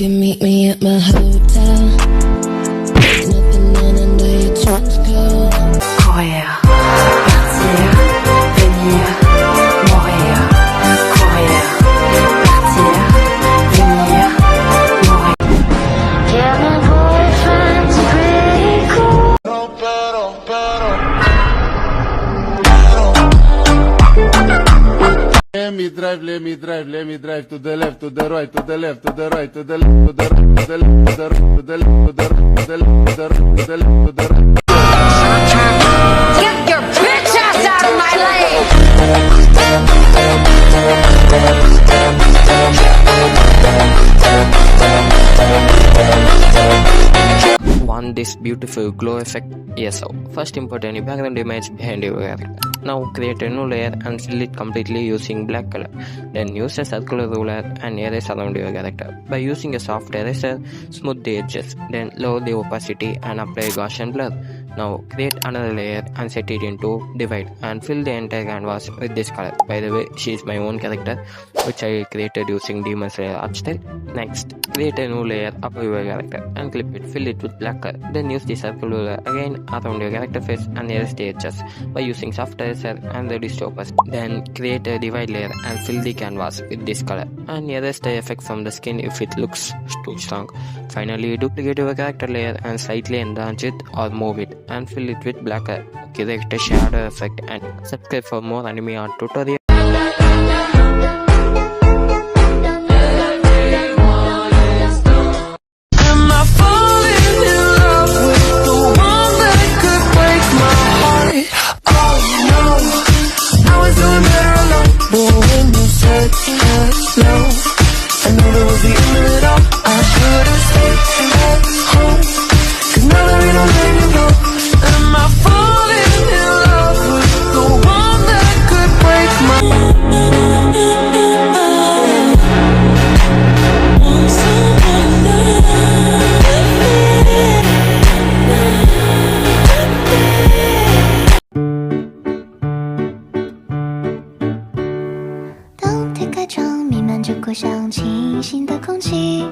can meet me at my hotel. There's nothing on under your trench coat. Courir, partir, venir, mourir. Courir, partir, venir, mourir. Yeah, my boyfriend's pretty cool. Let me drive to the left, to the right, to the left, to the right, to the left, to the right, to the left, to the right, to the left, to the right, to the left, to the right, to the left, to the right. Get your bitch ass out of my Want this beautiful glow effect? Yes, so first import any background image behind your character. Now create a new layer and fill it completely using black color. Then use a circular ruler and erase around your character. By using a soft eraser, smooth the edges, then lower the opacity and apply Gaussian blur. Now create another layer and set it into divide and fill the entire canvas with this color. By the way, she is my own character which I created using Demon Slayer art style. Next, create a new layer above your character and clip it, fill it with black color. Then use the circular ruler again around your character face and erase the edges by using soft eraser and reduce the opacity. Then create a divide layer and fill the canvas with this color and erase the effect from the skin if it looks too strong. Finally, duplicate your character layer and slightly enlarge it or move it and fill it with black color. Create a shadow effect and subscribe for more anime art tutorials.当天开场弥漫着过香清新的空气。